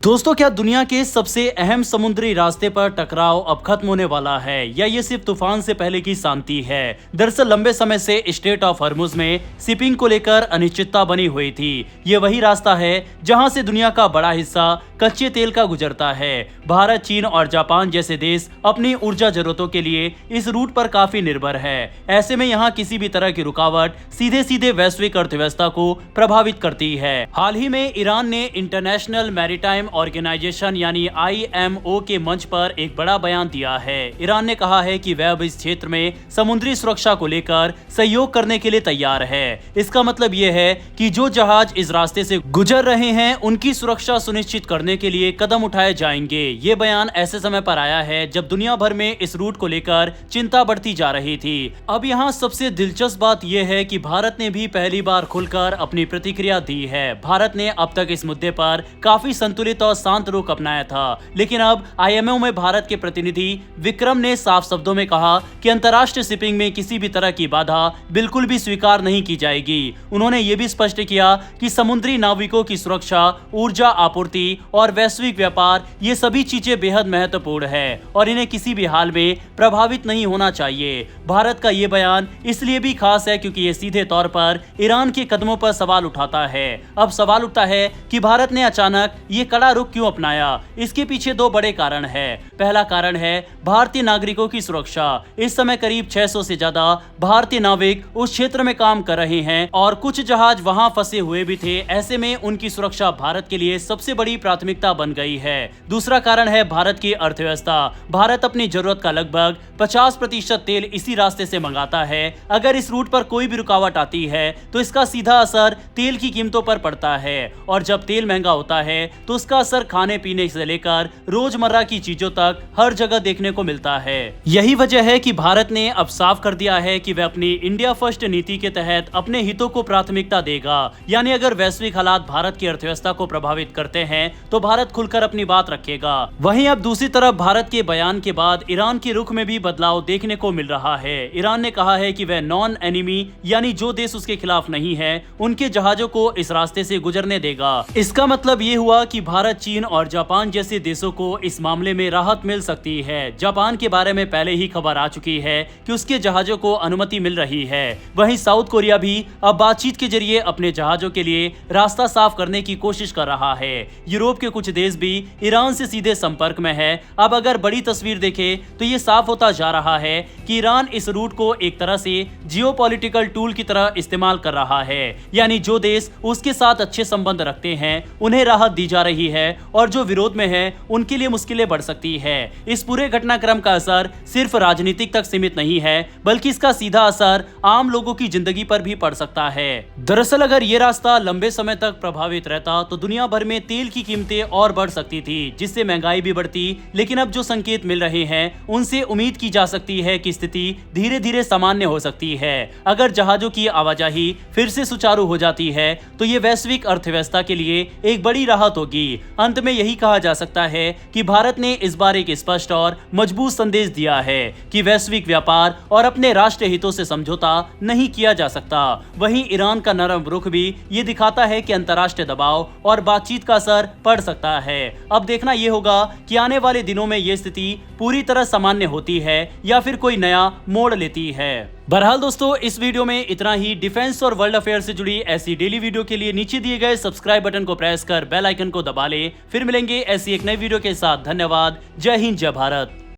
दोस्तों, क्या दुनिया के सबसे अहम समुद्री रास्ते पर टकराव अब खत्म होने वाला है या ये सिर्फ तूफान से पहले की शांति है? दरअसल लंबे समय से स्ट्रेट ऑफ हॉर्मुज में शिपिंग को लेकर अनिश्चितता बनी हुई थी। ये वही रास्ता है जहां से दुनिया का बड़ा हिस्सा कच्चे तेल का गुजरता है। भारत, चीन और जापान जैसे देश अपनी ऊर्जा जरूरतों के लिए इस रूट पर काफी निर्भर है। ऐसे में यहाँ किसी भी तरह की रुकावट सीधे सीधे वैश्विक अर्थव्यवस्था को प्रभावित करती है। हाल ही में ईरान ने इंटरनेशनल मैरीटाइम ऑर्गेनाइजेशन यानी IMO के मंच पर एक बड़ा बयान दिया है। ईरान ने कहा है कि वह अब इस क्षेत्र में समुद्री सुरक्षा को लेकर सहयोग करने के लिए तैयार है। इसका मतलब ये है कि जो जहाज इस रास्ते से गुजर रहे हैं उनकी सुरक्षा सुनिश्चित करने के लिए कदम उठाए जाएंगे। ये बयान ऐसे समय पर आया है जब दुनिया भर में इस रूट को लेकर चिंता बढ़ती जा रही थी। अब यहाँ सबसे दिलचस्प बात यह है कि भारत ने भी पहली बार खुलकर अपनी प्रतिक्रिया दी है। भारत ने अब तक इस मुद्दे पर काफी संतुलित और शांत रुख अपनाया था, लेकिन अब IMO में भारत के प्रतिनिधि विक्रम ने साफ शब्दों में कहा कि अंतर्राष्ट्रीय शिपिंग में किसी भी तरह की बाधा बिल्कुल भी स्वीकार नहीं की जाएगी। उन्होंने ये भी स्पष्ट किया कि समुद्री नाविकों की सुरक्षा, ऊर्जा आपूर्ति और वैश्विक व्यापार ये सभी चीजें बेहद महत्वपूर्ण है और इन्हें किसी भी हाल में प्रभावित नहीं होना चाहिए। भारत का ये बयान इसलिए भी खास है क्योंकि ये सीधे तौर पर ईरान के कदमों पर सवाल उठाता है। अब सवाल उठता है कि भारत ने अचानक ये कड़ा रुख क्यों अपनाया? इसके पीछे दो बड़े कारण हैं। पहला कारण है भारतीय नागरिकों की सुरक्षा। इस समय करीब 600 से ज्यादा भारतीय नाविक उस क्षेत्र में काम कर रहे हैं और कुछ जहाज वहां फंसे हुए भी थे। ऐसे में उनकी सुरक्षा भारत के लिए सबसे बड़ी प्राथमिकता बन गई है। दूसरा कारण है भारत की अर्थव्यवस्था। भारत अपनी जरूरत का लगभग 50% तेल इसी रास्ते से मंगाता है। अगर इस रूट पर कोई भी रुकावट आती है तो इसका सीधा असर तेल की कीमतों पर पड़ता है और जब तेल महंगा होता है तो उसका असर खाने पीने से लेकर रोजमर्रा की चीजों तक हर जगह देखने को मिलता है। यही वजह है कि भारत ने अब साफ कर दिया है कि वह अपनी इंडिया फर्स्ट नीति के तहत अपने हितों को प्राथमिकता देगा। यानी अगर वैश्विक हालात भारत की अर्थव्यवस्था को प्रभावित करते हैं तो भारत खुलकर अपनी बात रखेगा। वहीं अब दूसरी तरफ भारत के बयान के बाद ईरान के रुख में भी बदलाव देखने को मिल रहा है। ईरान ने कहा है कि वह नॉन एनिमी यानी जो देश उसके खिलाफ नहीं है उनके जहाजों को इस रास्ते से गुजरने देगा। इसका मतलब ये हुआ कि भारत, चीन और जापान जैसे देशों को इस मामले में राहत मिल सकती है। जापान के बारे में पहले ही खबर आ चुकी है कि उसके जहाजों को अनुमति मिल रही है। वहीं साउथ कोरिया भी अब बातचीत के जरिए अपने जहाजों के लिए रास्ता साफ करने की कोशिश कर रहा है। यूरोप के कुछ देश भी ईरान से सीधे संपर्क में है। अब अगर बड़ी तस्वीर देखें तो ये साफ होता जा रहा है कि ईरान इस रूट को एक तरह से जियोपॉलिटिकल टूल की तरह इस्तेमाल कर रहा है। यानी जो देश उसके साथ अच्छे संबंध रखते हैं उन्हें राहत दी जा रही है और जो विरोध में है उनके लिए मुश्किलें बढ़ सकती है। इस पूरे घटनाक्रम का असर सिर्फ राजनीतिक तक सीमित नहीं है बल्कि इसका सीधा असर आम लोगों की जिंदगी पर भी पड़ सकता है। दरअसल अगर ये रास्ता लंबे समय तक प्रभावित रहता तो दुनिया भर में तेल की कीमतें और बढ़ सकती थी, जिससे महंगाई भी बढ़ती। लेकिन अब जो संकेत मिल रहे हैं उनसे उम्मीद की जा सकती है कि स्थिति धीरे धीरे सामान्य हो सकती है। अगर जहाजों की आवाजाही फिर से सुचारू हो जाती है तो ये वैश्विक अर्थव्यवस्था के लिए एक बड़ी राहत होगी। अंत में यही कहा जा सकता है कि भारत ने इस बार एक स्पष्ट और मजबूत संदेश दिया है कि वैश्विक व्यापार और अपने राष्ट्रीय हितों से समझौता नहीं किया जा सकता। वहीं ईरान का नरम रुख भी ये दिखाता है कि अंतर्राष्ट्रीय दबाव और बातचीत का असर पड़ सकता है। अब देखना यह होगा कि आने वाले दिनों में ये स्थिति पूरी तरह सामान्य होती है या फिर कोई नया मोड़ लेती है। बहरहाल दोस्तों, इस वीडियो में इतना ही। डिफेंस और वर्ल्ड अफेयर से जुड़ी ऐसी डेली वीडियो के लिए नीचे दिए गए सब्सक्राइब बटन को प्रेस कर बेल आइकन को दबा लें। फिर मिलेंगे ऐसी एक नई वीडियो के साथ। धन्यवाद। जय हिंद, जय भारत।